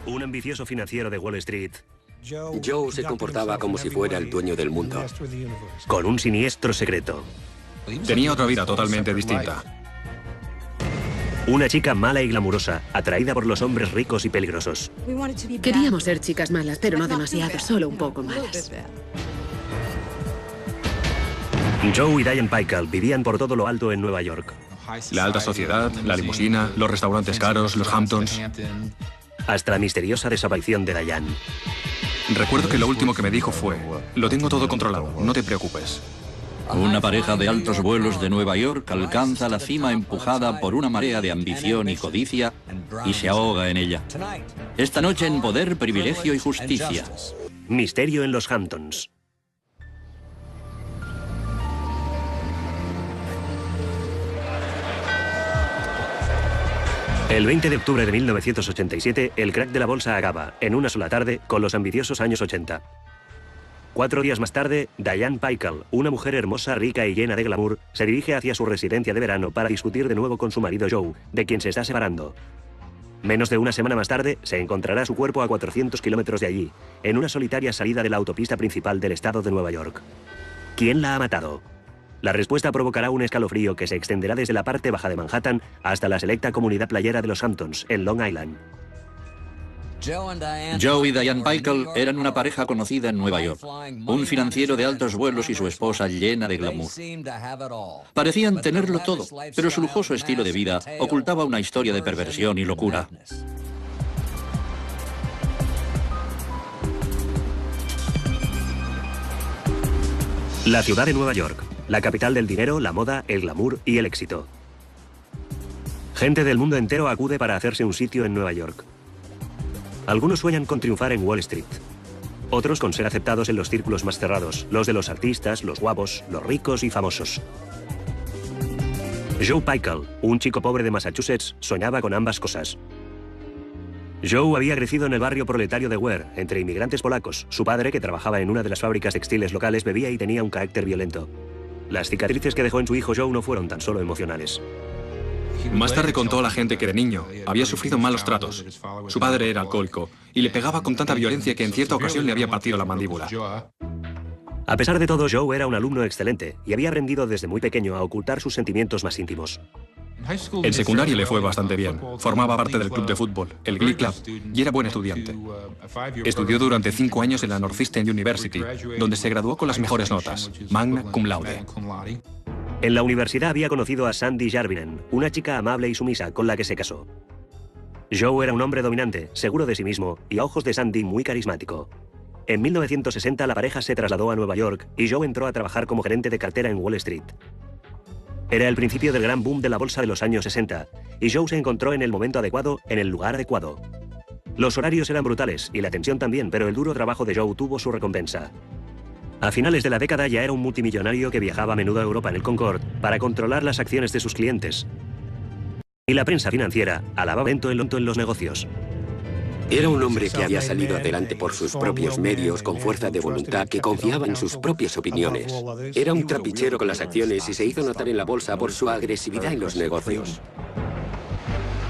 Un ambicioso financiero de Wall Street, Joe se comportaba como si fuera el dueño del mundo. con un siniestro secreto. Tenía otra vida totalmente distinta. Una chica mala y glamurosa, atraída por los hombres ricos y peligrosos. Queríamos ser chicas malas, pero no demasiado, solo un poco malas. Joe y Diane Pickle vivían por todo lo alto en Nueva York. La alta sociedad, la limusina, los restaurantes caros, los Hamptons. Hasta la misteriosa desaparición de Diane. Recuerdo que lo último que me dijo fue: lo tengo todo controlado, no te preocupes. Una pareja de altos vuelos de Nueva York alcanza la cima empujada por una marea de ambición y codicia y se ahoga en ella. Esta noche en Poder, Privilegio y Justicia. Misterio en los Hamptons. El 20 de octubre de 1987, el crack de la bolsa acaba, en una sola tarde, con los ambiciosos años 80. 4 días más tarde, Diane Pickle, una mujer hermosa, rica y llena de glamour, se dirige hacia su residencia de verano para discutir de nuevo con su marido Joe, de quien se está separando. Menos de una semana más tarde, se encontrará su cuerpo a 400 kilómetros de allí, en una solitaria salida de la autopista principal del estado de Nueva York. ¿Quién la ha matado? La respuesta provocará un escalofrío que se extenderá desde la parte baja de Manhattan hasta la selecta comunidad playera de los Hamptons, en Long Island. Joe y Diane Pickle eran una pareja conocida en Nueva York. Un financiero de altos vuelos y su esposa llena de glamour. Parecían tenerlo todo, pero su lujoso estilo de vida ocultaba una historia de perversión y locura. La ciudad de Nueva York, la capital del dinero, la moda, el glamour y el éxito. Gente del mundo entero acude para hacerse un sitio en Nueva York. Algunos sueñan con triunfar en Wall Street. Otros con ser aceptados en los círculos más cerrados, los de los artistas, los guapos, los ricos y famosos. Joe Pickle, un chico pobre de Massachusetts, soñaba con ambas cosas. Joe había crecido en el barrio proletario de Ware, entre inmigrantes polacos. Su padre, que trabajaba en una de las fábricas textiles locales, bebía y tenía un carácter violento. Las cicatrices que dejó en su hijo Joe no fueron tan solo emocionales. Más tarde contó a la gente que de niño había sufrido malos tratos. Su padre era alcohólico y le pegaba con tanta violencia que en cierta ocasión le había partido la mandíbula. A pesar de todo, Joe era un alumno excelente y había aprendido desde muy pequeño a ocultar sus sentimientos más íntimos. En secundaria le fue bastante bien. Formaba parte del club de fútbol, el Glee Club, y era buen estudiante. Estudió durante 5 años en la Northeastern University, donde se graduó con las mejores notas, magna cum laude. En la universidad había conocido a Sandy Jarvinen, una chica amable y sumisa con la que se casó. Joe era un hombre dominante, seguro de sí mismo y a ojos de Sandy muy carismático. En 1960 la pareja se trasladó a Nueva York y Joe entró a trabajar como gerente de cartera en Wall Street. Era el principio del gran boom de la bolsa de los años 60 y Joe se encontró en el momento adecuado, en el lugar adecuado. Los horarios eran brutales y la tensión también, pero el duro trabajo de Joe tuvo su recompensa. A finales de la década ya era un multimillonario que viajaba a menudo a Europa en el Concorde para controlar las acciones de sus clientes. Y la prensa financiera alababa en los negocios. Era un hombre que había salido adelante por sus propios medios, con fuerza de voluntad, que confiaba en sus propias opiniones. Era un trapichero con las acciones y se hizo notar en la bolsa por su agresividad en los negocios.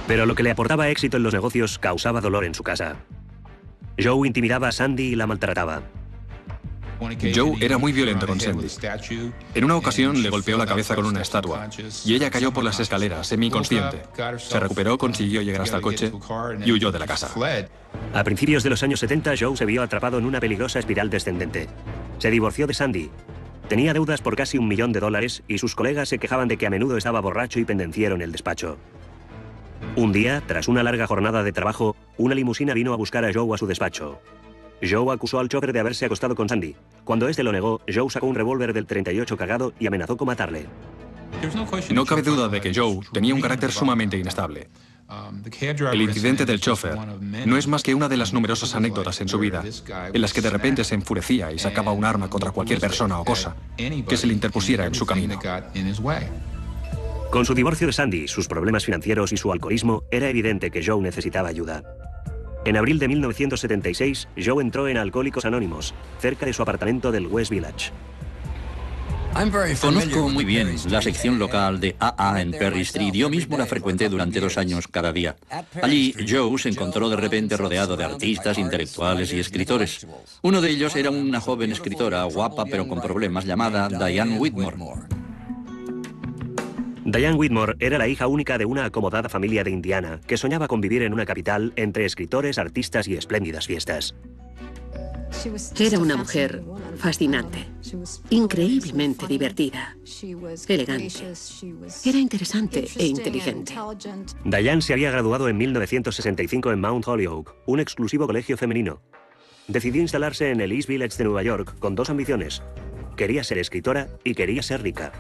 Pero lo que le aportaba éxito en los negocios causaba dolor en su casa. Joe intimidaba a Sandy y la maltrataba. Joe era muy violento con Sandy. En una ocasión le golpeó la cabeza con una estatua y ella cayó por las escaleras, semiconsciente. Se recuperó, consiguió llegar hasta el coche y huyó de la casa. A principios de los años 70, Joe se vio atrapado en una peligrosa espiral descendente. Se divorció de Sandy. Tenía deudas por casi $1 millón y sus colegas se quejaban de que a menudo estaba borracho y pendenciero en el despacho. Un día, tras una larga jornada de trabajo, una limusina vino a buscar a Joe a su despacho. Joe acusó al chofer de haberse acostado con Sandy. Cuando este lo negó, Joe sacó un revólver del 38 cargado y amenazó con matarle. No cabe duda de que Joe tenía un carácter sumamente inestable. El incidente del chofer no es más que una de las numerosas anécdotas en su vida en las que de repente se enfurecía y sacaba un arma contra cualquier persona o cosa que se le interpusiera en su camino. Con su divorcio de Sandy, sus problemas financieros y su alcoholismo, era evidente que Joe necesitaba ayuda. En abril de 1976, Joe entró en Alcohólicos Anónimos, cerca de su apartamento del West Village. Conozco muy bien la sección local de AA en Perry Street. Yo mismo la frecuenté durante 2 años cada día. Allí, Joe se encontró de repente rodeado de artistas, intelectuales y escritores. Uno de ellos era una joven escritora, guapa pero con problemas, llamada Diane Whitmore. Diane Whitmore era la hija única de una acomodada familia de Indiana que soñaba con vivir en una capital entre escritores, artistas y espléndidas fiestas. Era una mujer fascinante, increíblemente divertida, elegante. Era interesante e inteligente. Diane se había graduado en 1965 en Mount Holyoke, un exclusivo colegio femenino. Decidió instalarse en el East Village de Nueva York con 2 ambiciones. Quería ser escritora y quería ser rica.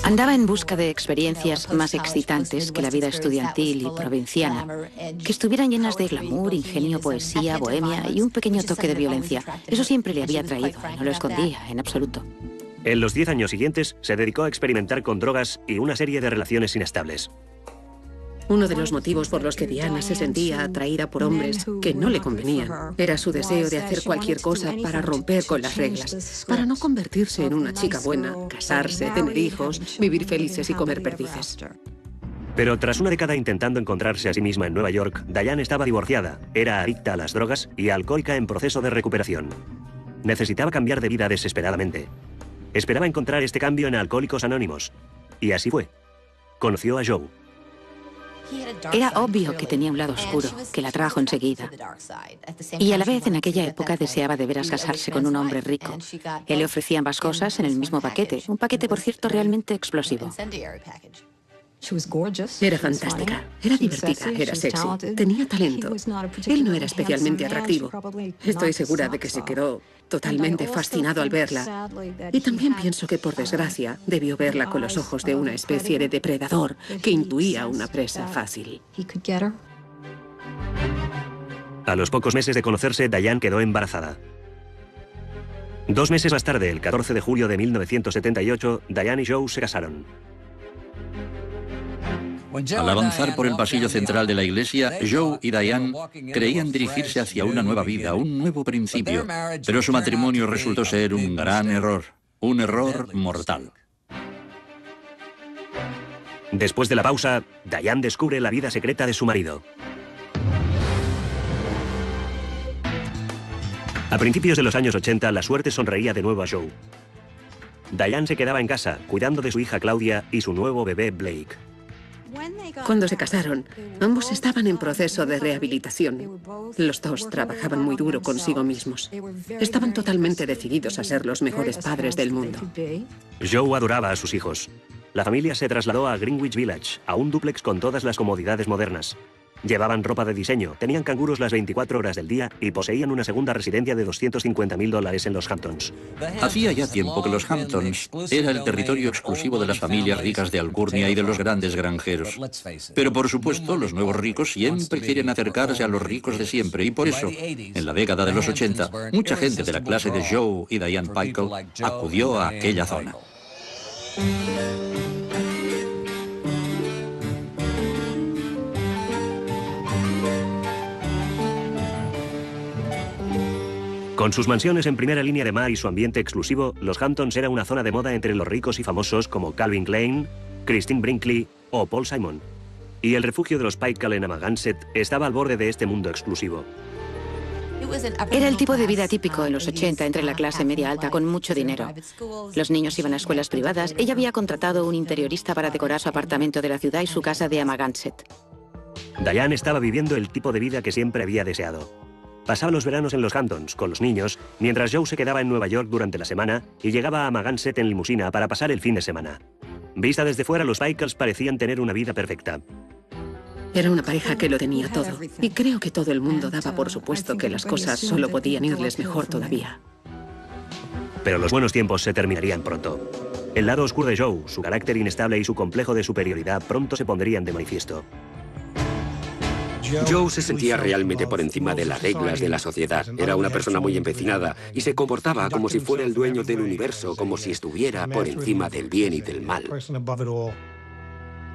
Andaba en busca de experiencias más excitantes que la vida estudiantil y provinciana, que estuvieran llenas de glamour, ingenio, poesía, bohemia y un pequeño toque de violencia. Eso siempre le había atraído y no lo escondía en absoluto. En los 10 años siguientes se dedicó a experimentar con drogas y una serie de relaciones inestables. Uno de los motivos por los que Diana se sentía atraída por hombres que no le convenían era su deseo de hacer cualquier cosa para romper con las reglas, para no convertirse en una chica buena, casarse, tener hijos, vivir felices y comer perdices. Pero tras una década intentando encontrarse a sí misma en Nueva York, Diane estaba divorciada, era adicta a las drogas y alcohólica en proceso de recuperación. Necesitaba cambiar de vida desesperadamente. Esperaba encontrar este cambio en Alcohólicos Anónimos. Y así fue. Conoció a Joe. Era obvio que tenía un lado oscuro, que la atrajo enseguida. Y a la vez, en aquella época, deseaba de veras casarse con un hombre rico. Él le ofrecía ambas cosas en el mismo paquete. Un paquete, por cierto, realmente explosivo. Era fantástica, era divertida, era sexy, tenía talento. Él no era especialmente atractivo. Estoy segura de que se quedó totalmente fascinado al verla. Y también pienso que, por desgracia, debió verla con los ojos de una especie de depredador que intuía una presa fácil. A los pocos meses de conocerse, Diane quedó embarazada. 2 meses más tarde, el 14 de julio de 1978, Diane y Joe se casaron. Al avanzar por el pasillo central de la iglesia, Joe y Diane creían dirigirse hacia una nueva vida, un nuevo principio. Pero su matrimonio resultó ser un gran error, un error mortal. Después de la pausa, Diane descubre la vida secreta de su marido. A principios de los años 80, la suerte sonreía de nuevo a Joe. Diane se quedaba en casa, cuidando de su hija Claudia y su nuevo bebé Blake. Cuando se casaron, ambos estaban en proceso de rehabilitación. Los dos trabajaban muy duro consigo mismos. Estaban totalmente decididos a ser los mejores padres del mundo. Joe adoraba a sus hijos. La familia se trasladó a Greenwich Village, a un dúplex con todas las comodidades modernas. Llevaban ropa de diseño, tenían canguros las 24 horas del día y poseían una segunda residencia de $250.000 en los Hamptons. Hacía ya tiempo que los Hamptons era el territorio exclusivo de las familias ricas de Alcurnia y de los grandes granjeros. Pero por supuesto, los nuevos ricos siempre quieren acercarse a los ricos de siempre y por eso, en la década de los 80, mucha gente de la clase de Joe y Diane Pickle acudió a aquella zona. Con sus mansiones en primera línea de mar y su ambiente exclusivo, los Hamptons era una zona de moda entre los ricos y famosos como Calvin Klein, Christine Brinkley o Paul Simon. Y el refugio de los Pickle en Amagansett estaba al borde de este mundo exclusivo. Era el tipo de vida típico en los 80 entre la clase media alta con mucho dinero. Los niños iban a escuelas privadas. Ella había contratado un interiorista para decorar su apartamento de la ciudad y su casa de Amagansett. Diane estaba viviendo el tipo de vida que siempre había deseado. Pasaba los veranos en los Hamptons con los niños, mientras Joe se quedaba en Nueva York durante la semana y llegaba a Amagansett en limusina para pasar el fin de semana. Vista desde fuera, los Pickles parecían tener una vida perfecta. Era una pareja que lo tenía todo, y creo que todo el mundo daba por supuesto que las cosas solo podían irles mejor todavía. Pero los buenos tiempos se terminarían pronto. El lado oscuro de Joe, su carácter inestable y su complejo de superioridad pronto se pondrían de manifiesto. Joe se sentía realmente por encima de las reglas de la sociedad. Era una persona muy empecinada y se comportaba como si fuera el dueño del universo, como si estuviera por encima del bien y del mal.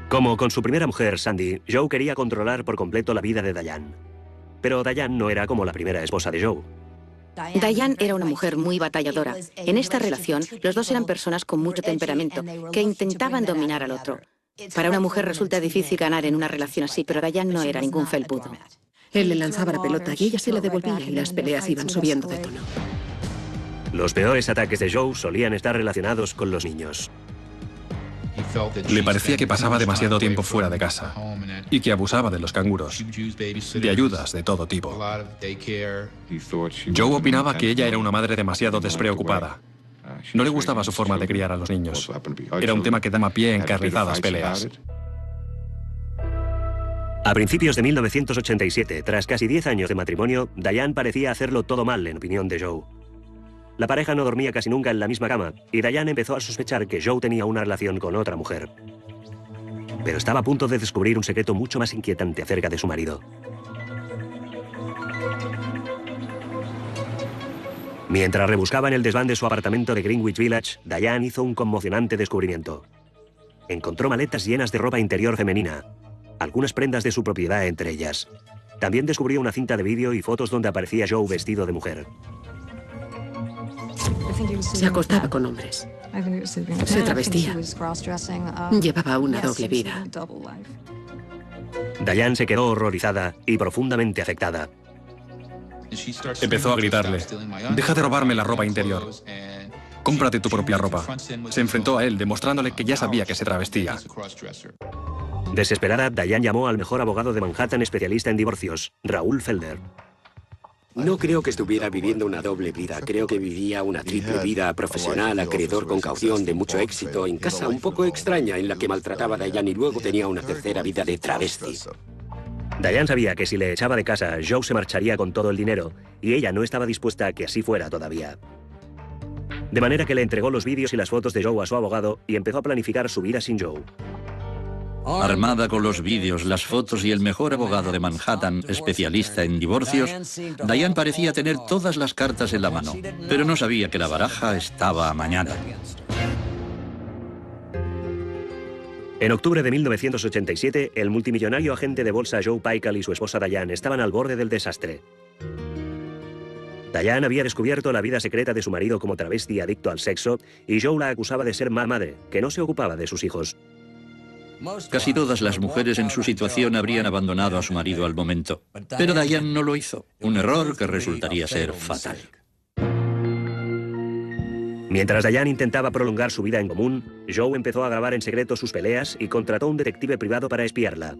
Como con su primera mujer, Sandy, Joe quería controlar por completo la vida de Diane. Pero Diane no era como la primera esposa de Joe. Diane era una mujer muy batalladora. En esta relación, los dos eran personas con mucho temperamento, que intentaban dominar al otro. Para una mujer resulta difícil ganar en una relación así, pero Diane no era ningún felpudo. Él le lanzaba la pelota y ella se la devolvía y las peleas iban subiendo de tono. Los peores ataques de Joe solían estar relacionados con los niños. Le parecía que pasaba demasiado tiempo fuera de casa y que abusaba de los canguros, de ayudas de todo tipo. Joe opinaba que ella era una madre demasiado despreocupada. No le gustaba su forma de criar a los niños. Era un tema que daba pie a encarnizadas peleas. A principios de 1987, tras casi 10 años de matrimonio, Diane parecía hacerlo todo mal, en opinión de Joe. La pareja no dormía casi nunca en la misma cama, y Diane empezó a sospechar que Joe tenía una relación con otra mujer. Pero estaba a punto de descubrir un secreto mucho más inquietante acerca de su marido. Mientras rebuscaba en el desván de su apartamento de Greenwich Village, Diane hizo un conmocionante descubrimiento. Encontró maletas llenas de ropa interior femenina, algunas prendas de su propiedad entre ellas. También descubrió una cinta de vídeo y fotos donde aparecía Joe vestido de mujer. Se acostaba con hombres. Se travestía. Llevaba una doble vida. Diane se quedó horrorizada y profundamente afectada. Empezó a gritarle: «Deja de robarme la ropa interior. Cómprate tu propia ropa». Se enfrentó a él, demostrándole que ya sabía que se travestía. Desesperada, Diane llamó al mejor abogado de Manhattan especialista en divorcios, Raúl Felder. No creo que estuviera viviendo una doble vida. Creo que vivía una triple vida: profesional, acreedor con caución, de mucho éxito, en casa un poco extraña en la que maltrataba a Diane, y luego tenía una tercera vida de travesti. Diane sabía que si le echaba de casa, Joe se marcharía con todo el dinero, y ella no estaba dispuesta a que así fuera todavía. De manera que le entregó los vídeos y las fotos de Joe a su abogado y empezó a planificar su vida sin Joe. Armada con los vídeos, las fotos y el mejor abogado de Manhattan, especialista en divorcios, Diane parecía tener todas las cartas en la mano, pero no sabía que la baraja estaba amañada. En octubre de 1987, el multimillonario agente de bolsa Joe Pykel y su esposa Diane estaban al borde del desastre. Diane había descubierto la vida secreta de su marido como travesti adicto al sexo, y Joe la acusaba de ser mala madre, que no se ocupaba de sus hijos. Casi todas las mujeres en su situación habrían abandonado a su marido al momento, pero Diane no lo hizo, un error que resultaría ser fatal. Mientras Diane intentaba prolongar su vida en común, Joe empezó a grabar en secreto sus peleas y contrató a un detective privado para espiarla.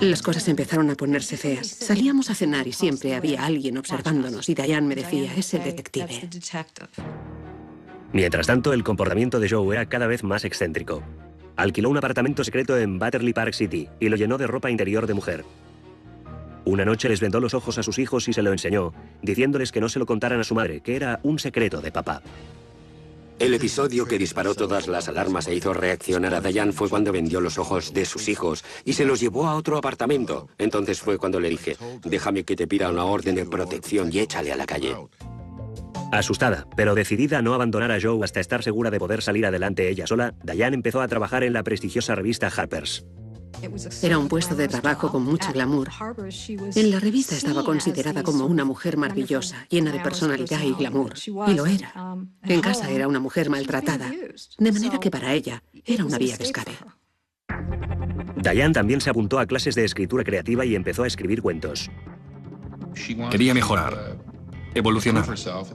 Las cosas empezaron a ponerse feas. Salíamos a cenar y siempre había alguien observándonos y Diane me decía: «Es el detective». Mientras tanto, el comportamiento de Joe era cada vez más excéntrico. Alquiló un apartamento secreto en Battersea Park City y lo llenó de ropa interior de mujer. Una noche les vendó los ojos a sus hijos y se lo enseñó, diciéndoles que no se lo contaran a su madre, que era un secreto de papá. El episodio que disparó todas las alarmas e hizo reaccionar a Diane fue cuando vendió los ojos de sus hijos y se los llevó a otro apartamento. Entonces fue cuando le dije: «Déjame que te pida una orden de protección y échale a la calle». Asustada, pero decidida a no abandonar a Joe hasta estar segura de poder salir adelante ella sola, Diane empezó a trabajar en la prestigiosa revista Harper's. Era un puesto de trabajo con mucho glamour. En la revista estaba considerada como una mujer maravillosa, llena de personalidad y glamour. Y lo era. En casa era una mujer maltratada, de manera que para ella era una vía de escape. Diane también se apuntó a clases de escritura creativa y empezó a escribir cuentos. Quería mejorar, evolucionar.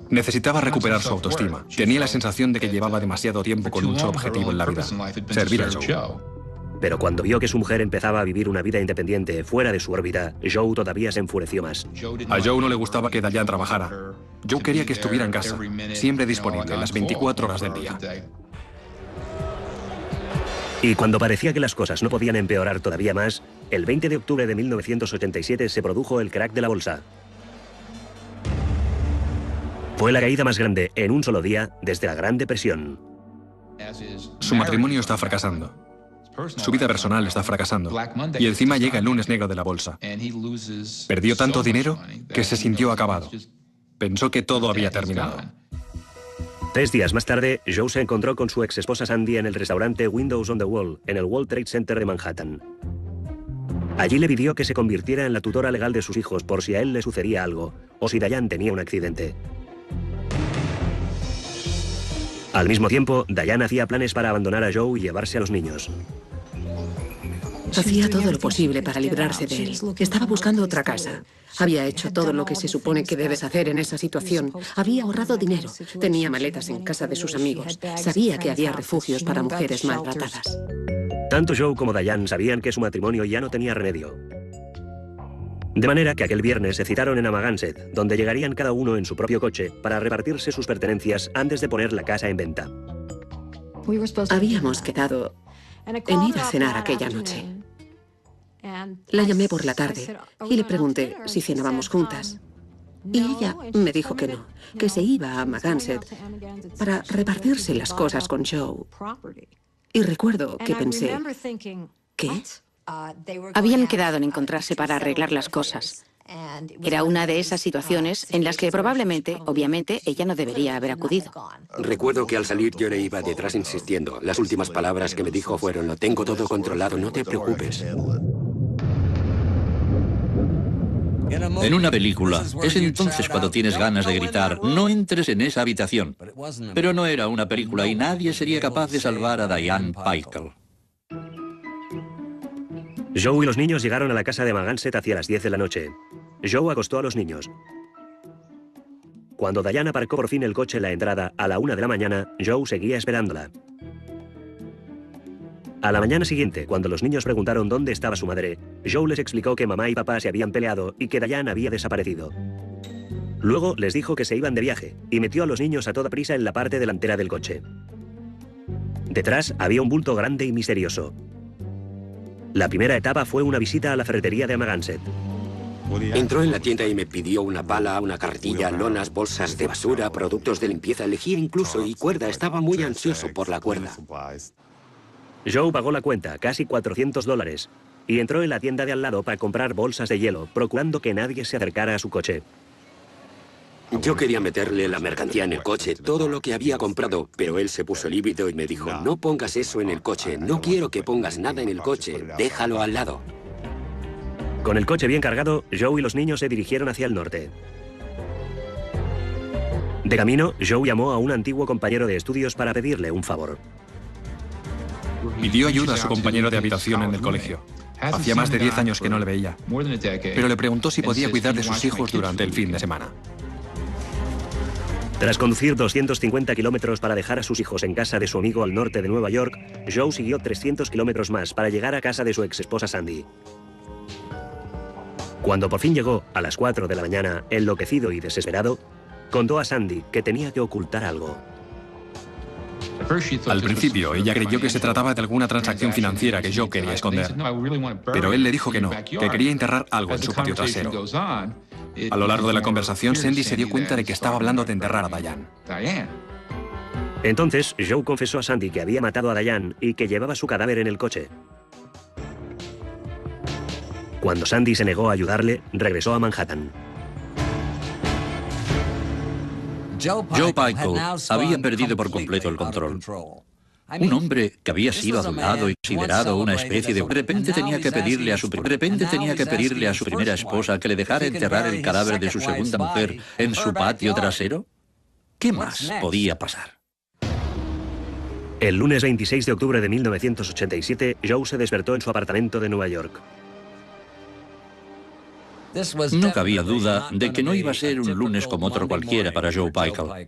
Necesitaba recuperar su autoestima. Tenía la sensación de que llevaba demasiado tiempo con un solo objetivo en la vida: servir a Joe. Pero cuando vio que su mujer empezaba a vivir una vida independiente fuera de su órbita, Joe todavía se enfureció más. A Joe no le gustaba que Diane trabajara. Joe quería que estuviera en casa, siempre disponible, las 24 horas del día. Y cuando parecía que las cosas no podían empeorar todavía más, el 20 de octubre de 1987 se produjo el crack de la bolsa. Fue la caída más grande en un solo día desde la Gran Depresión. Su matrimonio está fracasando. Su vida personal está fracasando. Y encima llega el lunes negro de la bolsa. Perdió tanto dinero que se sintió acabado. Pensó que todo había terminado. 3 días más tarde, Joe se encontró con su exesposa Sandy en el restaurante Windows on the Wall, en el World Trade Center de Manhattan. Allí le pidió que se convirtiera en la tutora legal de sus hijos por si a él le sucedía algo o si Diane tenía un accidente. Al mismo tiempo, Diane hacía planes para abandonar a Joe y llevarse a los niños. Hacía todo lo posible para librarse de él. Estaba buscando otra casa. Había hecho todo lo que se supone que debes hacer en esa situación. Había ahorrado dinero. Tenía maletas en casa de sus amigos. Sabía que había refugios para mujeres maltratadas. Tanto Joe como Diane sabían que su matrimonio ya no tenía remedio. De manera que aquel viernes se citaron en Amagansett, donde llegarían cada uno en su propio coche para repartirse sus pertenencias antes de poner la casa en venta. Habíamos quedado en ir a cenar aquella noche. La llamé por la tarde y le pregunté si cenábamos juntas. Y ella me dijo que no, que se iba a Amagansett para repartirse las cosas con Joe. Y recuerdo que pensé, ¿qué? Habían quedado en encontrarse para arreglar las cosas. Era una de esas situaciones en las que probablemente, obviamente, ella no debería haber acudido. Recuerdo que al salir yo le iba detrás insistiendo. Las últimas palabras que me dijo fueron: lo tengo todo controlado, no te preocupes. En una película, es entonces cuando tienes ganas de gritar: no entres en esa habitación. Pero no era una película y nadie sería capaz de salvar a Diane Peichel. Joe y los niños llegaron a la casa de Amagansett hacia las 10 de la noche. Joe acostó a los niños. Cuando Diane aparcó por fin el coche en la entrada a la 1 de la mañana, Joe seguía esperándola. A la mañana siguiente, cuando los niños preguntaron dónde estaba su madre, Joe les explicó que mamá y papá se habían peleado y que Diane había desaparecido. Luego les dijo que se iban de viaje y metió a los niños a toda prisa en la parte delantera del coche. Detrás había un bulto grande y misterioso. La primera etapa fue una visita a la ferretería de Amagansett. Entró en la tienda y me pidió una pala, una carretilla, lonas, bolsas de basura, productos de limpieza, lejía incluso y cuerda. Estaba muy ansioso por la cuerda. Joe pagó la cuenta, casi $400, y entró en la tienda de al lado para comprar bolsas de hielo, procurando que nadie se acercara a su coche. Yo quería meterle la mercancía en el coche, todo lo que había comprado, pero él se puso lívido y me dijo: no pongas eso en el coche, no quiero que pongas nada en el coche, déjalo al lado. Con el coche bien cargado, Joe y los niños se dirigieron hacia el norte. De camino, Joe llamó a un antiguo compañero de estudios para pedirle un favor. Pidió ayuda a su compañero de habitación en el colegio. Hacía más de 10 años que no le veía, pero le preguntó si podía cuidar de sus hijos durante el fin de semana. Tras conducir 250 kilómetros para dejar a sus hijos en casa de su amigo al norte de Nueva York, Joe siguió 300 kilómetros más para llegar a casa de su exesposa Sandy. Cuando por fin llegó, a las 4 de la mañana, enloquecido y desesperado, contó a Sandy que tenía que ocultar algo. Al principio, ella creyó que se trataba de alguna transacción financiera que Joe quería esconder. Pero él le dijo que no, que quería enterrar algo en su patio trasero. A lo largo de la conversación, Sandy se dio cuenta de que estaba hablando de enterrar a Diane. Entonces, Joe confesó a Sandy que había matado a Diane y que llevaba su cadáver en el coche. Cuando Sandy se negó a ayudarle, regresó a Manhattan. Joe Peichel había perdido por completo el control. Un hombre que había sido adulado y considerado una especie de... De repente tenía que pedirle a su primera esposa que le dejara enterrar el cadáver de su segunda mujer en su patio trasero. ¿Qué más podía pasar? El lunes 26 de octubre de 1987, Joe se despertó en su apartamento de Nueva York. No cabía duda de que no iba a ser un lunes como otro cualquiera para Joe Peichel.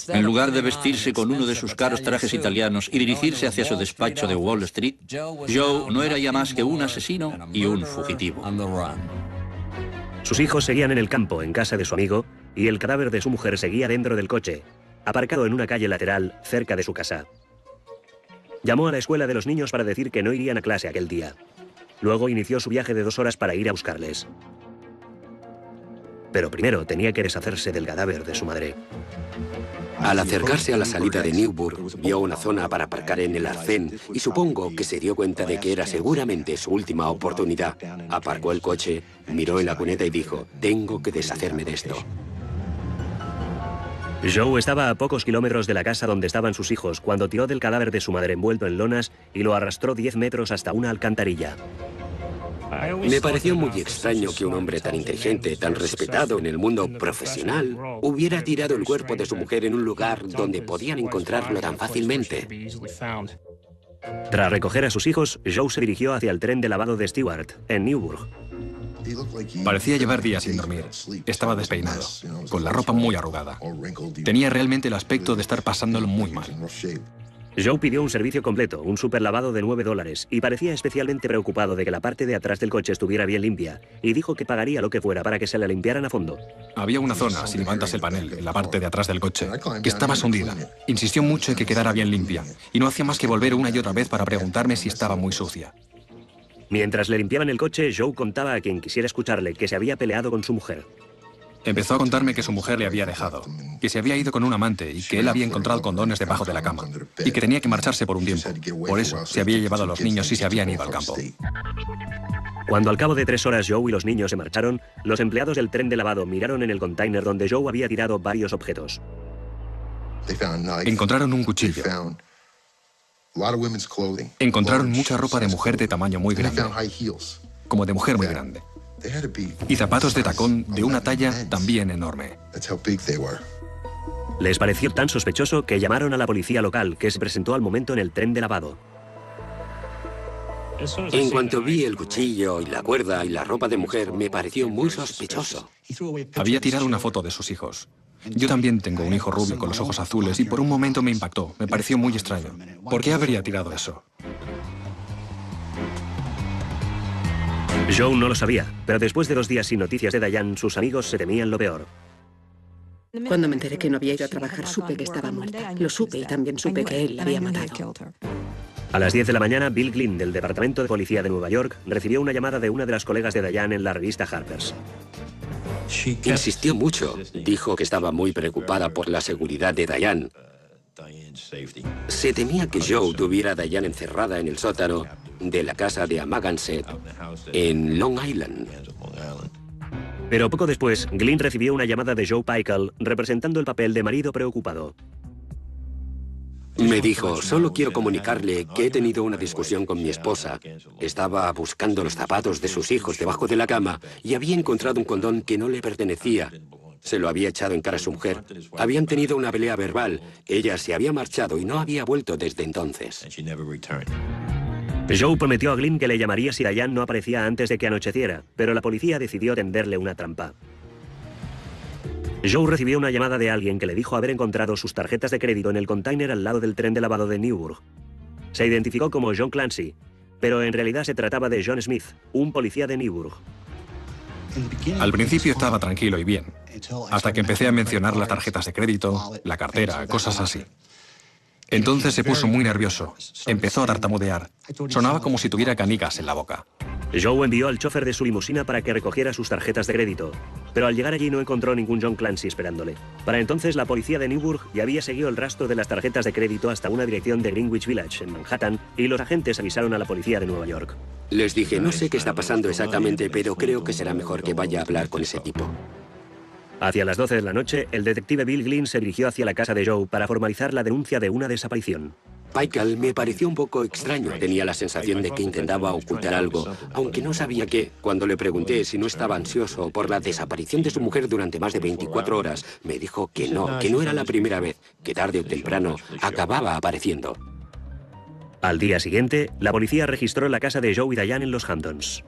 En lugar de vestirse con uno de sus caros trajes italianos y dirigirse hacia su despacho de Wall Street, Joe no era ya más que un asesino y un fugitivo. Sus hijos seguían en el campo, en casa de su amigo, y el cadáver de su mujer seguía dentro del coche, aparcado en una calle lateral cerca de su casa. Llamó a la escuela de los niños para decir que no irían a clase aquel día. Luego inició su viaje de 2 horas para ir a buscarles. Pero primero tenía que deshacerse del cadáver de su madre. Al acercarse a la salida de Newburgh, vio una zona para aparcar en el arcén y supongo que se dio cuenta de que era seguramente su última oportunidad. Aparcó el coche, miró en la cuneta y dijo: tengo que deshacerme de esto. Joe estaba a pocos kilómetros de la casa donde estaban sus hijos cuando tiró del cadáver de su madre envuelto en lonas y lo arrastró 10 metros hasta una alcantarilla. Me pareció muy extraño que un hombre tan inteligente, tan respetado en el mundo profesional, hubiera tirado el cuerpo de su mujer en un lugar donde podían encontrarlo tan fácilmente. Tras recoger a sus hijos, Joe se dirigió hacia el tren de lavado de Stewart, en Newburgh. Parecía llevar días sin dormir. Estaba despeinado, con la ropa muy arrugada. Tenía realmente el aspecto de estar pasándolo muy mal. Joe pidió un servicio completo, un superlavado de $9, y parecía especialmente preocupado de que la parte de atrás del coche estuviera bien limpia, y dijo que pagaría lo que fuera para que se la limpiaran a fondo. Había una zona, si levantas el panel, en la parte de atrás del coche, que estaba hundida. Insistió mucho en que quedara bien limpia, y no hacía más que volver una y otra vez para preguntarme si estaba muy sucia. Mientras le limpiaban el coche, Joe contaba a quien quisiera escucharle que se había peleado con su mujer. Empezó a contarme que su mujer le había dejado, que se había ido con un amante y que él había encontrado condones debajo de la cama, y que tenía que marcharse por un tiempo. Por eso se había llevado a los niños y se habían ido al campo. Cuando al cabo de 3 horas Joe y los niños se marcharon, los empleados del tren de lavado miraron en el container donde Joe había tirado varios objetos. Encontraron un cuchillo. Encontraron mucha ropa de mujer de tamaño muy grande, como de mujer muy grande, y zapatos de tacón de una talla también enorme. Les pareció tan sospechoso que llamaron a la policía local, que se presentó al momento en el tren de lavado. En cuanto vi el cuchillo y la cuerda y la ropa de mujer, me pareció muy sospechoso. Había tirado una foto de sus hijos. Yo también tengo un hijo rubio con los ojos azules y por un momento me impactó. Me pareció muy extraño. ¿Por qué habría tirado eso? Joe no lo sabía, pero después de 2 días sin noticias de Diane, sus amigos se temían lo peor. Cuando me enteré que no había ido a trabajar, supe que estaba muerta. Lo supe y también supe que él la había matado. A las 10 de la mañana, Bill Glynn, del Departamento de Policía de Nueva York, recibió una llamada de una de las colegas de Diane en la revista Harper's. Insistió mucho. Dijo que estaba muy preocupada por la seguridad de Diane. Se temía que Joe tuviera a Diane encerrada en el sótano de la casa de Amagansett, en Long Island. Pero poco después, Glynn recibió una llamada de Joe Peikel, representando el papel de marido preocupado. Me dijo, solo quiero comunicarle que he tenido una discusión con mi esposa. Estaba buscando los zapatos de sus hijos debajo de la cama y había encontrado un condón que no le pertenecía. Se lo había echado en cara a su mujer. Habían tenido una pelea verbal. Ella se había marchado y no había vuelto desde entonces. Joe prometió a Glynn que le llamaría si Diane no aparecía antes de que anocheciera, pero la policía decidió tenderle una trampa. Joe recibió una llamada de alguien que le dijo haber encontrado sus tarjetas de crédito en el container al lado del tren de lavado de Newburgh. Se identificó como John Clancy, pero en realidad se trataba de John Smith, un policía de Newburgh. Al principio estaba tranquilo y bien, hasta que empecé a mencionar las tarjetas de crédito, la cartera, cosas así. Entonces se puso muy nervioso. Empezó a tartamudear. Sonaba como si tuviera canicas en la boca. Joe envió al chofer de su limusina para que recogiera sus tarjetas de crédito, pero al llegar allí no encontró ningún John Clancy esperándole. Para entonces la policía de Newburgh ya había seguido el rastro de las tarjetas de crédito hasta una dirección de Greenwich Village, en Manhattan, y los agentes avisaron a la policía de Nueva York. Les dije, no sé qué está pasando exactamente, pero creo que será mejor que vaya a hablar con ese tipo. Hacia las 12 de la noche, el detective Bill Glynn se dirigió hacia la casa de Joe para formalizar la denuncia de una desaparición. Peikel me pareció un poco extraño. Tenía la sensación de que intentaba ocultar algo, aunque no sabía qué. Cuando le pregunté si no estaba ansioso por la desaparición de su mujer durante más de 24 horas, me dijo que no era la primera vez, que tarde o temprano acababa apareciendo. Al día siguiente, la policía registró la casa de Joe y Diane en los Hamptons.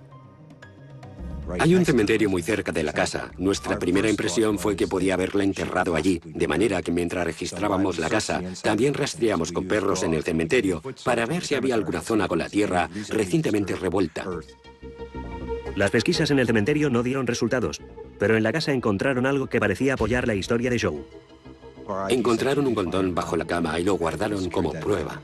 Hay un cementerio muy cerca de la casa. Nuestra primera impresión fue que podía haberla enterrado allí, de manera que mientras registrábamos la casa, también rastreamos con perros en el cementerio para ver si había alguna zona con la tierra recientemente revuelta. Las pesquisas en el cementerio no dieron resultados, pero en la casa encontraron algo que parecía apoyar la historia de Joe. Encontraron un condón bajo la cama y lo guardaron como prueba.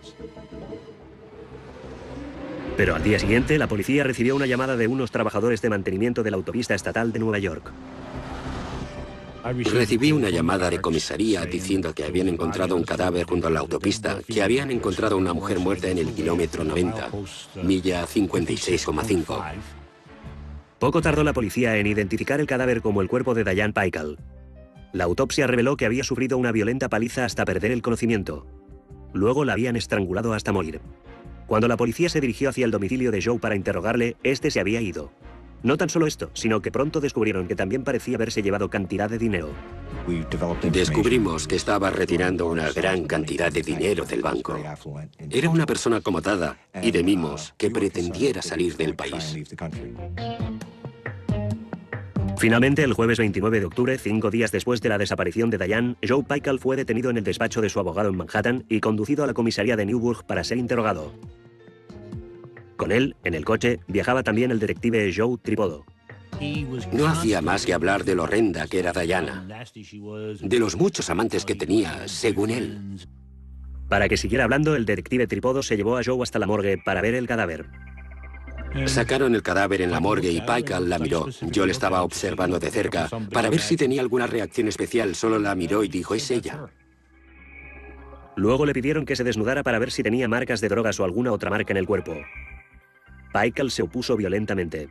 Pero al día siguiente, la policía recibió una llamada de unos trabajadores de mantenimiento de la autopista estatal de Nueva York. Recibí una llamada de comisaría diciendo que habían encontrado un cadáver junto a la autopista, que habían encontrado una mujer muerta en el kilómetro 90, milla 56,5. Poco tardó la policía en identificar el cadáver como el cuerpo de Diane Peikel. La autopsia reveló que había sufrido una violenta paliza hasta perder el conocimiento. Luego la habían estrangulado hasta morir. Cuando la policía se dirigió hacia el domicilio de Joe para interrogarle, este se había ido. No tan solo esto, sino que pronto descubrieron que también parecía haberse llevado cantidad de dinero. Descubrimos que estaba retirando una gran cantidad de dinero del banco. Era una persona acomodada y de mimos que pretendiera salir del país. Finalmente, el jueves 29 de octubre, 5 días después de la desaparición de Diane, Joe Pykel fue detenido en el despacho de su abogado en Manhattan y conducido a la comisaría de Newburgh para ser interrogado. Con él, en el coche, viajaba también el detective Joe Tripodo. No hacía más que hablar de lo horrenda que era Diana, de los muchos amantes que tenía, según él. Para que siguiera hablando, el detective Tripodo se llevó a Joe hasta la morgue para ver el cadáver. Sacaron el cadáver en la morgue y Pykel la miró. Yo le estaba observando de cerca para ver si tenía alguna reacción especial. Solo la miró y dijo, es ella. Luego le pidieron que se desnudara para ver si tenía marcas de drogas o alguna otra marca en el cuerpo. Pykel se opuso violentamente.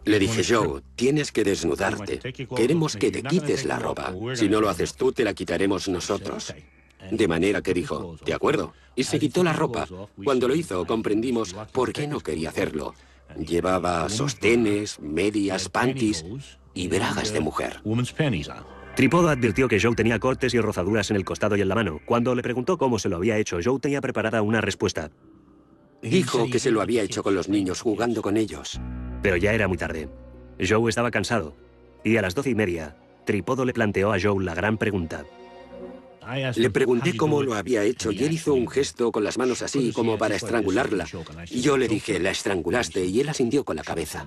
Le dije, Joe, tienes que desnudarte. Queremos que te quites la ropa. Si no lo haces tú, te la quitaremos nosotros. De manera que dijo, de acuerdo, y se quitó la ropa. Cuando lo hizo, comprendimos por qué no quería hacerlo. Llevaba sostenes, medias, panties y bragas de mujer. Tripodo advirtió que Joe tenía cortes y rozaduras en el costado y en la mano. Cuando le preguntó cómo se lo había hecho, Joe tenía preparada una respuesta. Dijo que se lo había hecho con los niños, jugando con ellos. Pero ya era muy tarde. Joe estaba cansado. Y a las 12:30, Tripodo le planteó a Joe la gran pregunta. Le pregunté cómo lo había hecho y él hizo un gesto con las manos así como para estrangularla. Y yo le dije, la estrangulaste, y él asintió con la cabeza.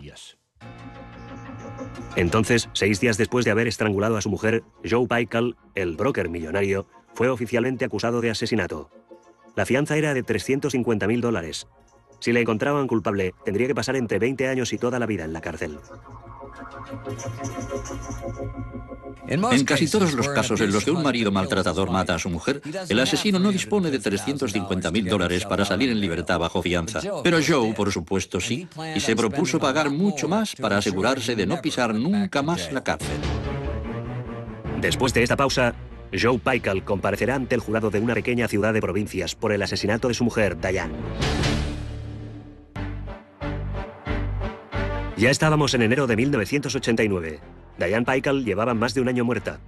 Entonces, 6 días después de haber estrangulado a su mujer, Joe Pykel, el broker millonario, fue oficialmente acusado de asesinato. La fianza era de $350.000. Si le encontraban culpable, tendría que pasar entre 20 años y toda la vida en la cárcel. En casi todos los casos en los que un marido maltratador mata a su mujer, el asesino no dispone de $350.000 para salir en libertad bajo fianza. Pero Joe, por supuesto, sí, y se propuso pagar mucho más para asegurarse de no pisar nunca más la cárcel. Después de esta pausa, Joe Pykel comparecerá ante el jurado de una pequeña ciudad de provincias por el asesinato de su mujer, Diane. Ya estábamos en enero de 1989. Diane Pykel llevaba más de un año muerta.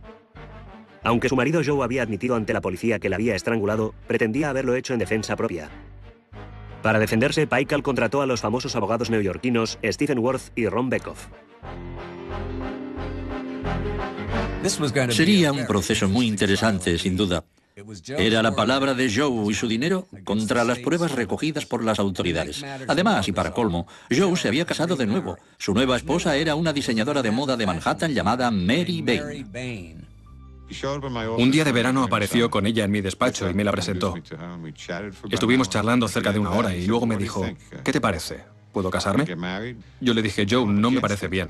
Aunque su marido Joe había admitido ante la policía que la había estrangulado, pretendía haberlo hecho en defensa propia. Para defenderse, Pykel contrató a los famosos abogados neoyorquinos Stephen Worth y Ron Bekoff. Sería un proceso muy interesante, sin duda. Era la palabra de Joe y su dinero contra las pruebas recogidas por las autoridades. Además, y para colmo, Joe se había casado de nuevo. Su nueva esposa era una diseñadora de moda de Manhattan llamada Mary Bain. Un día de verano apareció con ella en mi despacho y me la presentó. Estuvimos charlando cerca de 1 hora y luego me dijo, ¿qué te parece? ¿Puedo casarme? Yo le dije, Joe, no me parece bien.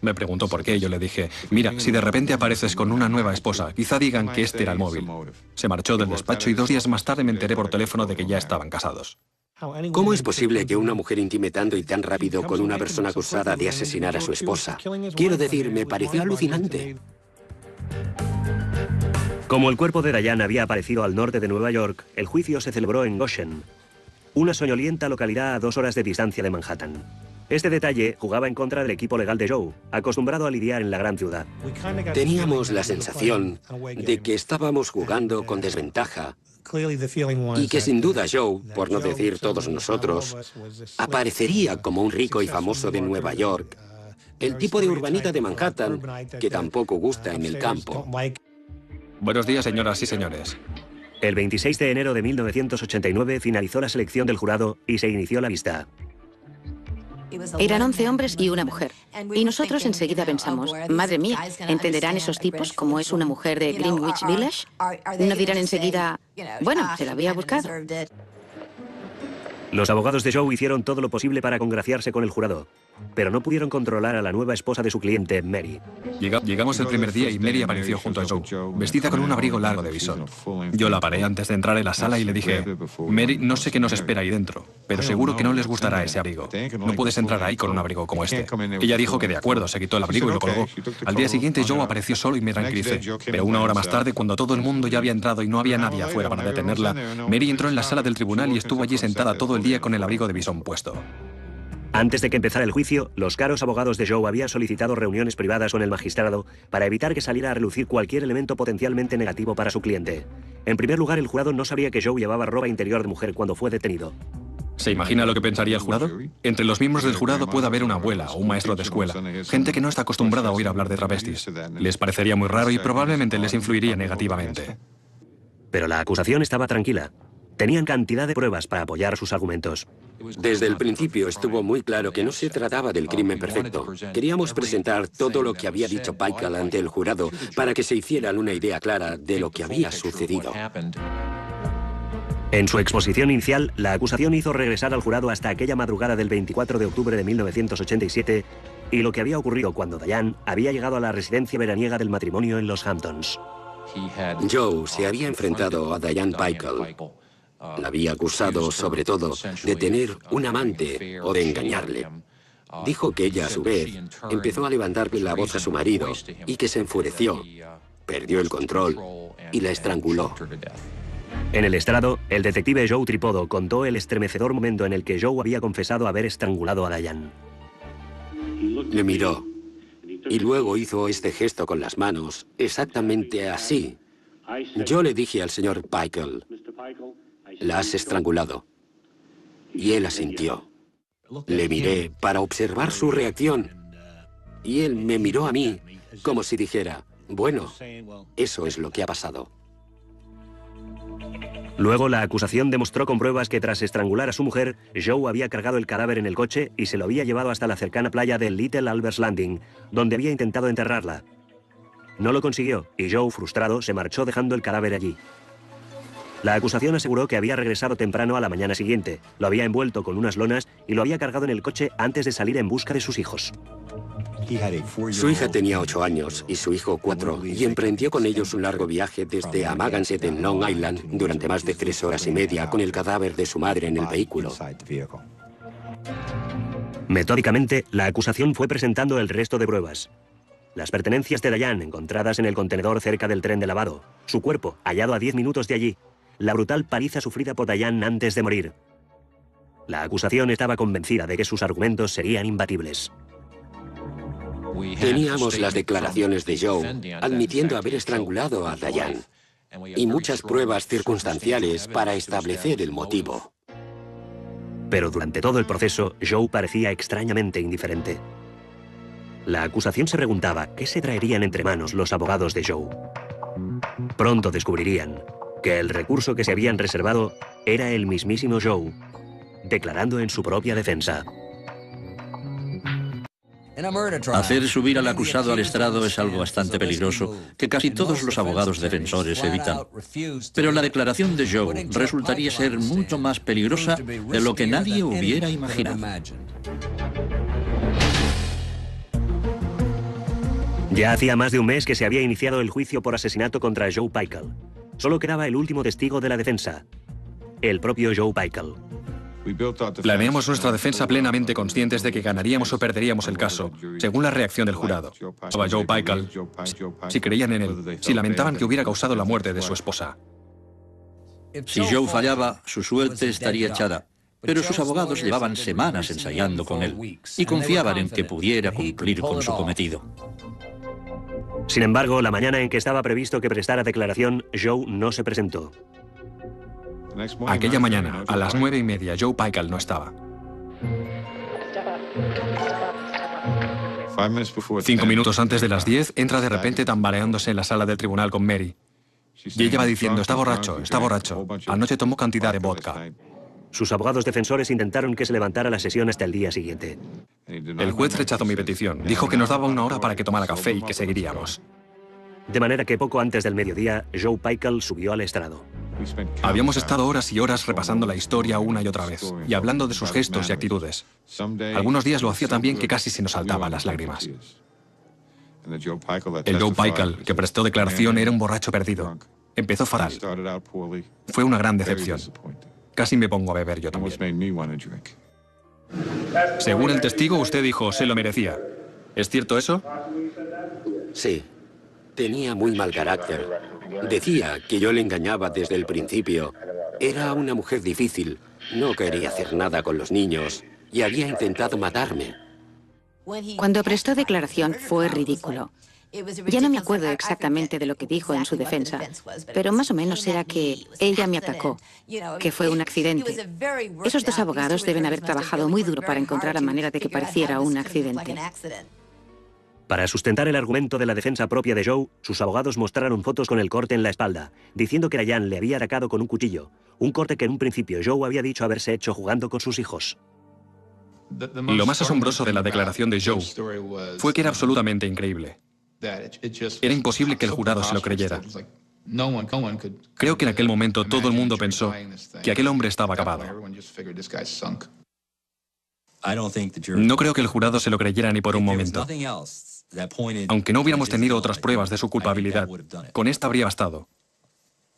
Me preguntó por qué. Yo le dije, mira, si de repente apareces con una nueva esposa, quizá digan que este era el móvil. Se marchó del despacho y 2 días más tarde me enteré por teléfono de que ya estaban casados. ¿Cómo es posible que una mujer intime tanto y tan rápido con una persona acusada de asesinar a su esposa? Quiero decir, me pareció alucinante. Como el cuerpo de Diane había aparecido al norte de Nueva York, el juicio se celebró en Goshen, una soñolienta localidad a 2 horas de distancia de Manhattan. Este detalle jugaba en contra del equipo legal de Joe, acostumbrado a lidiar en la gran ciudad. Teníamos la sensación de que estábamos jugando con desventaja y que sin duda Joe, por no decir todos nosotros, aparecería como un rico y famoso de Nueva York, el tipo de urbanita de Manhattan que tampoco gusta en el campo. Buenos días, señoras y señores. El 26 de enero de 1989 finalizó la selección del jurado y se inició la vista. Eran 11 hombres y una mujer. Y nosotros enseguida pensamos, madre mía, ¿entenderán esos tipos cómo es una mujer de Greenwich Village? ¿No dirán enseguida, bueno, se la había buscado? Los abogados de Joe hicieron todo lo posible para congraciarse con el jurado, pero no pudieron controlar a la nueva esposa de su cliente, Mary. Llegamos el primer día y Mary apareció junto a Joe, vestida con un abrigo largo de visón. Yo la paré antes de entrar en la sala y le dije, Mary, no sé qué nos espera ahí dentro, pero seguro que no les gustará ese abrigo. No puedes entrar ahí con un abrigo como este. Ella dijo que de acuerdo, se quitó el abrigo y lo colgó. Al día siguiente Joe apareció solo y me tranquilicé, pero una hora más tarde, cuando todo el mundo ya había entrado y no había nadie afuera para detenerla, Mary entró en la sala del tribunal y estuvo allí sentada todo el día con el abrigo de visón puesto. Antes de que empezara el juicio, los caros abogados de Joe habían solicitado reuniones privadas con el magistrado para evitar que saliera a relucir cualquier elemento potencialmente negativo para su cliente. En primer lugar, el jurado no sabía que Joe llevaba ropa interior de mujer cuando fue detenido. ¿Se imagina lo que pensaría el jurado? Entre los miembros del jurado puede haber una abuela o un maestro de escuela, gente que no está acostumbrada a oír hablar de travestis. Les parecería muy raro y probablemente les influiría negativamente. Pero la acusación estaba tranquila. Tenían cantidad de pruebas para apoyar sus argumentos. Desde el principio estuvo muy claro que no se trataba del crimen perfecto. Queríamos presentar todo lo que había dicho Paykel ante el jurado para que se hicieran una idea clara de lo que había sucedido. En su exposición inicial, la acusación hizo regresar al jurado hasta aquella madrugada del 24 de octubre de 1987 y lo que había ocurrido cuando Diane había llegado a la residencia veraniega del matrimonio en los Hamptons. Joe se había enfrentado a Diane Paykel. La había acusado, sobre todo, de tener un amante o de engañarle. Dijo que ella, a su vez, empezó a levantarle la voz a su marido y que se enfureció, perdió el control y la estranguló. En el estrado, el detective Joe Tripodo contó el estremecedor momento en el que Joe había confesado haber estrangulado a Diane. Le miró y luego hizo este gesto con las manos, exactamente así. Yo le dije al señor Paykel, «La has estrangulado». Y él asintió. Le miré para observar su reacción. Y él me miró a mí como si dijera, «Bueno, eso es lo que ha pasado». Luego, la acusación demostró con pruebas que tras estrangular a su mujer, Joe había cargado el cadáver en el coche y se lo había llevado hasta la cercana playa de Little Albert's Landing, donde había intentado enterrarla. No lo consiguió y Joe, frustrado, se marchó dejando el cadáver allí. La acusación aseguró que había regresado temprano a la mañana siguiente, lo había envuelto con unas lonas y lo había cargado en el coche antes de salir en busca de sus hijos. Su hija tenía 8 años y su hijo 4, y emprendió con ellos un largo viaje desde Amagansett en Long Island durante más de 3 horas y media con el cadáver de su madre en el vehículo. Metódicamente, la acusación fue presentando el resto de pruebas. Las pertenencias de Diane encontradas en el contenedor cerca del tren de lavado, su cuerpo hallado a 10 minutos de allí, la brutal paliza sufrida por Diane antes de morir. La acusación estaba convencida de que sus argumentos serían imbatibles. Teníamos las declaraciones de Joe admitiendo haber estrangulado a Diane y muchas pruebas circunstanciales para establecer el motivo. Pero durante todo el proceso, Joe parecía extrañamente indiferente. La acusación se preguntaba qué se traerían entre manos los abogados de Joe. Pronto descubrirían que el recurso que se habían reservado era el mismísimo Joe, declarando en su propia defensa. Hacer subir al acusado al estrado es algo bastante peligroso que casi todos los abogados defensores evitan. Pero la declaración de Joe resultaría ser mucho más peligrosa de lo que nadie hubiera imaginado. Ya hacía más de un mes que se había iniciado el juicio por asesinato contra Joe Paykel. Solo quedaba el último testigo de la defensa, el propio Joe Paykel. Planeamos nuestra defensa plenamente conscientes de que ganaríamos o perderíamos el caso, según la reacción del jurado. A Joe Paykel, si creían en él, si lamentaban que hubiera causado la muerte de su esposa. Si Joe fallaba, su suerte estaría echada. Pero sus abogados llevaban semanas ensayando con él y confiaban en que pudiera cumplir con su cometido. Sin embargo, la mañana en que estaba previsto que prestara declaración, Joe no se presentó. Aquella mañana, a las 9:30, Joe Paykel no estaba. 5 minutos antes de las 10, entra de repente tambaleándose en la sala del tribunal con Mary. Y ella va diciendo, está borracho, anoche tomó cantidad de vodka. Sus abogados defensores intentaron que se levantara la sesión hasta el día siguiente. El juez rechazó mi petición, dijo que nos daba 1 hora para que tomara café y que seguiríamos. De manera que poco antes del mediodía, Joe Paykel subió al estrado. Habíamos estado horas y horas repasando la historia una y otra vez, y hablando de sus gestos y actitudes. Algunos días lo hacía tan bien que casi se nos saltaban las lágrimas. El Joe Pykel, que prestó declaración, era un borracho perdido. Empezó fatal. Fue una gran decepción. Casi me pongo a beber yo también. Según el testigo, usted dijo, se lo merecía. ¿Es cierto eso? Sí. Tenía muy mal carácter. Decía que yo le engañaba desde el principio. Era una mujer difícil. No quería hacer nada con los niños. Y había intentado matarme. Cuando prestó declaración fue ridículo. Ya no me acuerdo exactamente de lo que dijo en su defensa, pero más o menos era que ella me atacó, que fue un accidente. Esos dos abogados deben haber trabajado muy duro para encontrar la manera de que pareciera un accidente. Para sustentar el argumento de la defensa propia de Joe, sus abogados mostraron fotos con el corte en la espalda, diciendo que Diane le había atacado con un cuchillo, un corte que en un principio Joe había dicho haberse hecho jugando con sus hijos. Lo más asombroso de la declaración de Joe fue que era absolutamente increíble. Era imposible que el jurado se lo creyera. Creo que en aquel momento todo el mundo pensó que aquel hombre estaba acabado. No creo que el jurado se lo creyera ni por un momento. Aunque no hubiéramos tenido otras pruebas de su culpabilidad, con esta habría bastado.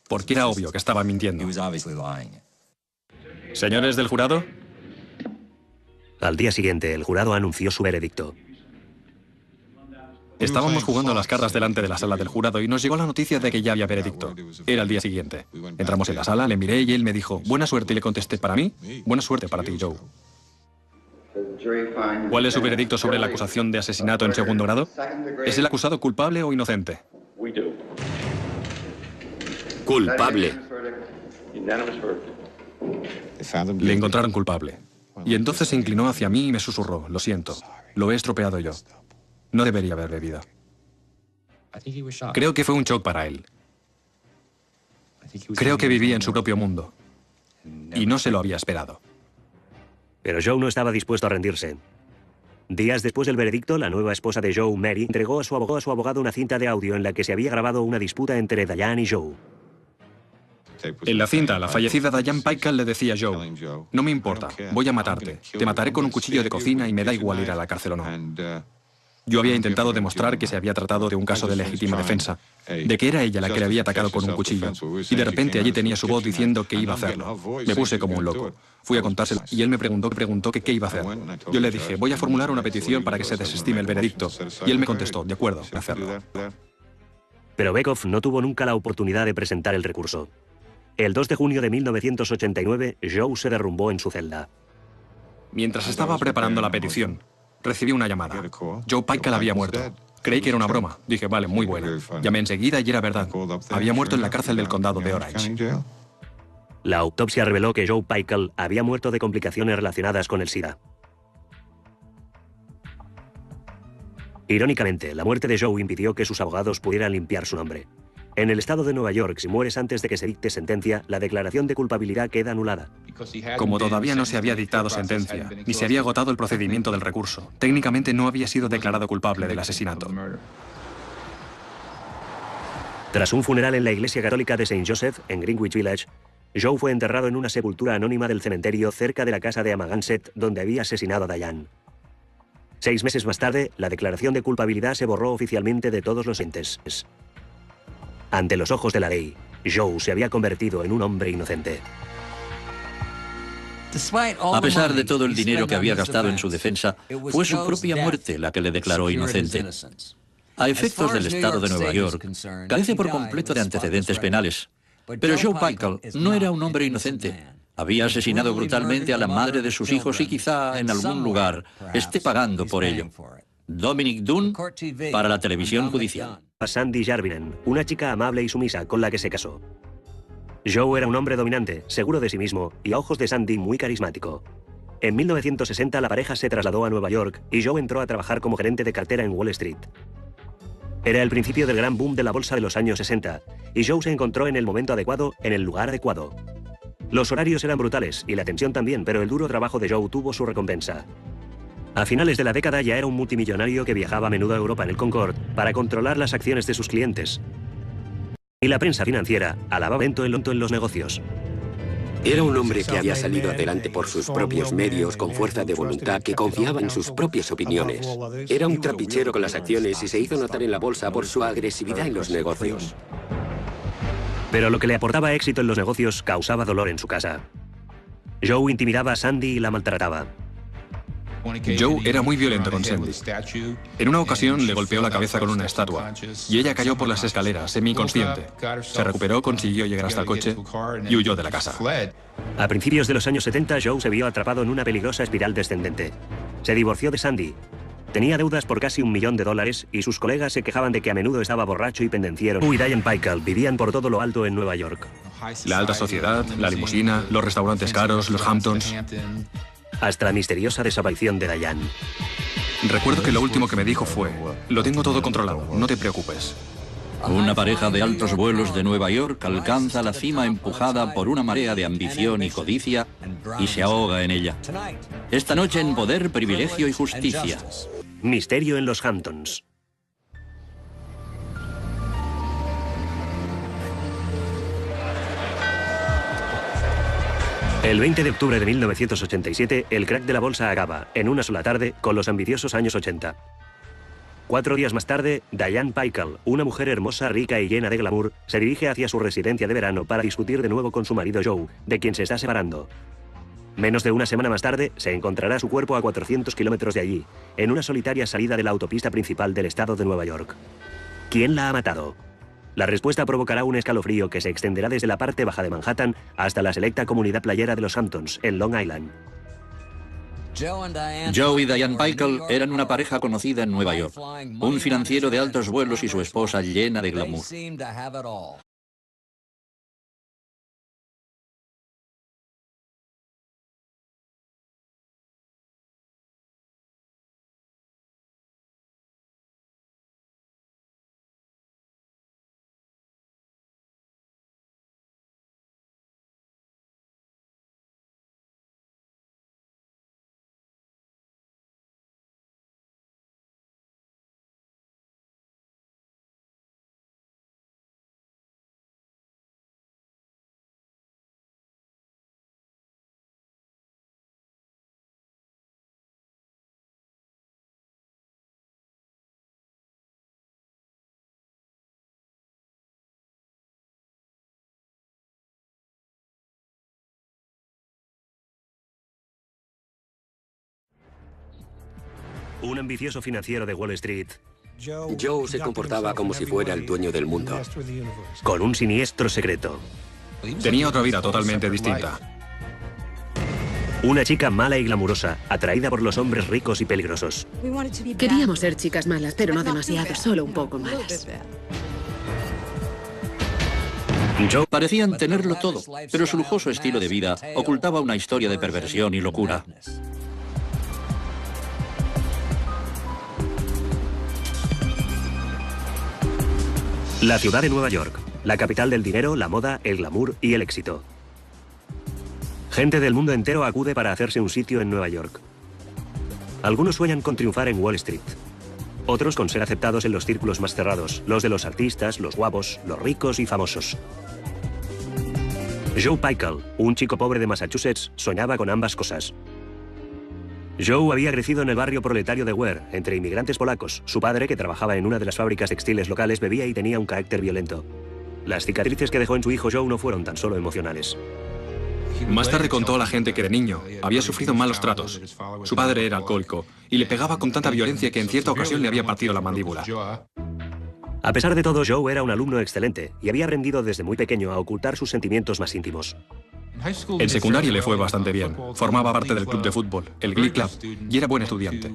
Porque era obvio que estaba mintiendo. Señores del jurado. Al día siguiente, el jurado anunció su veredicto. Estábamos jugando a las cartas delante de la sala del jurado y nos llegó la noticia de que ya había veredicto. Era el día siguiente. Entramos en la sala, le miré y él me dijo, buena suerte, y le contesté, ¿para mí? Buena suerte para ti, Joe. ¿Cuál es su veredicto sobre la acusación de asesinato en segundo grado? ¿Es el acusado culpable o inocente? Culpable. Le encontraron culpable. Y entonces se inclinó hacia mí y me susurró, lo siento, lo he estropeado yo. No debería haber bebido. Creo que fue un shock para él. Creo que vivía en su propio mundo. Y no se lo había esperado. Pero Joe no estaba dispuesto a rendirse. Días después del veredicto, la nueva esposa de Joe, Mary, entregó a su abogado una cinta de audio en la que se había grabado una disputa entre Diane y Joe. En la cinta, la fallecida Diane Pykel le decía a Joe, no me importa, voy a matarte. Te mataré con un cuchillo de cocina y me da igual ir a la cárcel o no. Yo había intentado demostrar que se había tratado de un caso de legítima defensa, de que era ella la que le había atacado con un cuchillo, y de repente allí tenía su voz diciendo que iba a hacerlo. Me puse como un loco. Fui a contárselo y él me preguntó que qué iba a hacer. Yo le dije, voy a formular una petición para que se desestime el veredicto, y él me contestó, de acuerdo, voy a hacerlo. Pero Beckhoff no tuvo nunca la oportunidad de presentar el recurso. El 2 de junio de 1989, Joe se derrumbó en su celda. Mientras estaba preparando la petición, recibí una llamada. Joe Pykel había muerto. Creí que era una broma. Dije, vale, muy buena. Llamé enseguida y era verdad. Había muerto en la cárcel del condado de Orange. La autopsia reveló que Joe Pykel había muerto de complicaciones relacionadas con el SIDA. Irónicamente, la muerte de Joe impidió que sus abogados pudieran limpiar su nombre. En el estado de Nueva York, si mueres antes de que se dicte sentencia, la declaración de culpabilidad queda anulada. Como todavía no se había dictado sentencia, ni se había agotado el procedimiento del recurso, técnicamente no había sido declarado culpable del asesinato. Tras un funeral en la iglesia católica de St. Joseph, en Greenwich Village, Joe fue enterrado en una sepultura anónima del cementerio cerca de la casa de Amagansett, donde había asesinado a Diane. 6 meses más tarde, la declaración de culpabilidad se borró oficialmente de todos los entes. Ante los ojos de la ley, Joe se había convertido en un hombre inocente. A pesar de todo el dinero que había gastado en su defensa, fue su propia muerte la que le declaró inocente. A efectos del Estado de Nueva York, carece por completo de antecedentes penales. Pero Joe Pykel no era un hombre inocente. Había asesinado brutalmente a la madre de sus hijos y quizá en algún lugar esté pagando por ello. Dominic Dunne para la televisión judicial. A Sandy Jarvinen, una chica amable y sumisa con la que se casó. Joe era un hombre dominante, seguro de sí mismo y a ojos de Sandy muy carismático. En 1960 la pareja se trasladó a Nueva York y Joe entró a trabajar como gerente de cartera en Wall Street. Era el principio del gran boom de la bolsa de los años 60 y Joe se encontró en el momento adecuado, en el lugar adecuado. Los horarios eran brutales y la tensión también, pero el duro trabajo de Joe tuvo su recompensa. A finales de la década ya era un multimillonario que viajaba a menudo a Europa en el Concorde para controlar las acciones de sus clientes. Y la prensa financiera alababa lento en los negocios. Era un hombre que había salido adelante por sus propios medios, con fuerza de voluntad, que confiaba en sus propias opiniones. Era un trapichero con las acciones y se hizo notar en la bolsa por su agresividad en los negocios. Pero lo que le aportaba éxito en los negocios causaba dolor en su casa. Joe intimidaba a Sandy y la maltrataba. Joe era muy violento con Sandy. En una ocasión le golpeó la cabeza con una estatua y ella cayó por las escaleras, semiconsciente. Se recuperó, consiguió llegar hasta el coche y huyó de la casa. A principios de los años 70, Joe se vio atrapado en una peligrosa espiral descendente. Se divorció de Sandy. Tenía deudas por casi $1 millón y sus colegas se quejaban de que a menudo estaba borracho y pendenciero. Joe y Diane Paykel vivían por todo lo alto en Nueva York. La alta sociedad, la limusina, los restaurantes caros, los Hamptons. Hasta la misteriosa desaparición de Diane. Recuerdo que lo último que me dijo fue: lo tengo todo controlado, no te preocupes. Una pareja de altos vuelos de Nueva York alcanza la cima empujada por una marea de ambición y codicia y se ahoga en ella. Esta noche en Poder, Privilegio y Justicia. Misterio en los Hamptons. El 20 de octubre de 1987, el crack de la bolsa acaba, en una sola tarde, con los ambiciosos años 80. 4 días más tarde, Diane Paykel, una mujer hermosa, rica y llena de glamour, se dirige hacia su residencia de verano para discutir de nuevo con su marido Joe, de quien se está separando. Menos de una semana más tarde, se encontrará su cuerpo a 400 kilómetros de allí, en una solitaria salida de la autopista principal del estado de Nueva York. ¿Quién la ha matado? La respuesta provocará un escalofrío que se extenderá desde la parte baja de Manhattan hasta la selecta comunidad playera de los Hamptons, en Long Island. Joe y Diane Paykel eran una pareja conocida en Nueva York. Un financiero de altos vuelos y su esposa llena de glamour. Un ambicioso financiero de Wall Street, Joe se comportaba como si fuera el dueño del mundo. con un siniestro secreto. Tenía otra vida totalmente distinta. Una chica mala y glamurosa, atraída por los hombres ricos y peligrosos. Queríamos ser chicas malas, pero no demasiado, solo un poco malas. Joe Parecían tenerlo todo, pero su lujoso estilo de vida ocultaba una historia de perversión y locura. La ciudad de Nueva York, la capital del dinero, la moda, el glamour y el éxito. Gente del mundo entero acude para hacerse un sitio en Nueva York. Algunos sueñan con triunfar en Wall Street. Otros con ser aceptados en los círculos más cerrados, los de los artistas, los guapos, los ricos y famosos. Joe Paykel, un chico pobre de Massachusetts, soñaba con ambas cosas. Joe había crecido en el barrio proletario de Ware, entre inmigrantes polacos. Su padre, que trabajaba en una de las fábricas textiles locales, bebía y tenía un carácter violento. Las cicatrices que dejó en su hijo Joe no fueron tan solo emocionales. Más tarde contó a la gente que de niño había sufrido malos tratos. Su padre era alcohólico y le pegaba con tanta violencia que en cierta ocasión le había partido la mandíbula. A pesar de todo, Joe era un alumno excelente y había aprendido desde muy pequeño a ocultar sus sentimientos más íntimos. En secundaria le fue bastante bien. Formaba parte del club de fútbol, el Glee Club, y era buen estudiante.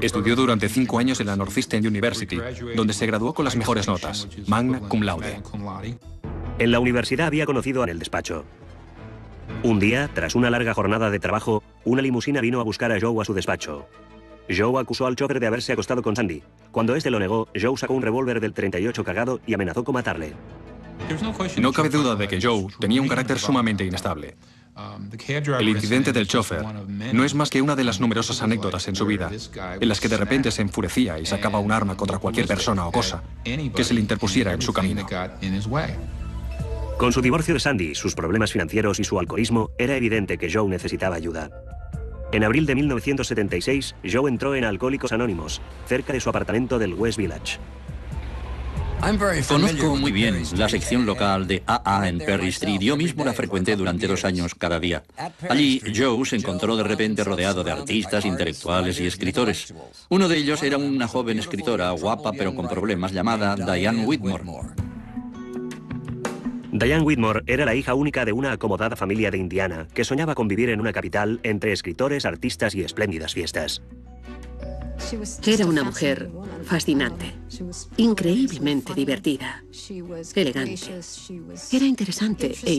Estudió durante 5 años en la Northeastern University, donde se graduó con las mejores notas, magna cum laude. En la universidad había conocido en el despacho. Un día, tras una larga jornada de trabajo, una limusina vino a buscar a Joe a su despacho. Joe acusó al chofer de haberse acostado con Sandy. Cuando este lo negó, Joe sacó un revólver del 38 cargado y amenazó con matarle. No cabe duda de que Joe tenía un carácter sumamente inestable. El incidente del chofer no es más que una de las numerosas anécdotas en su vida en las que de repente se enfurecía y sacaba un arma contra cualquier persona o cosa que se le interpusiera en su camino. Con su divorcio de Sandy, sus problemas financieros y su alcoholismo, era evidente que Joe necesitaba ayuda. En abril de 1976, Joe entró en Alcohólicos Anónimos, cerca de su apartamento del West Village. Conozco muy bien la sección local de AA en Perry Street. Yo mismo la frecuenté durante 2 años cada día. Allí, Joe se encontró de repente rodeado de artistas, intelectuales y escritores. Uno de ellos era una joven escritora, guapa pero con problemas, llamada Diane Whitmore. Diane Whitmore era la hija única de una acomodada familia de Indiana que soñaba con vivir en una capital entre escritores, artistas y espléndidas fiestas. Era una mujer fascinante, increíblemente divertida, elegante. Era interesante e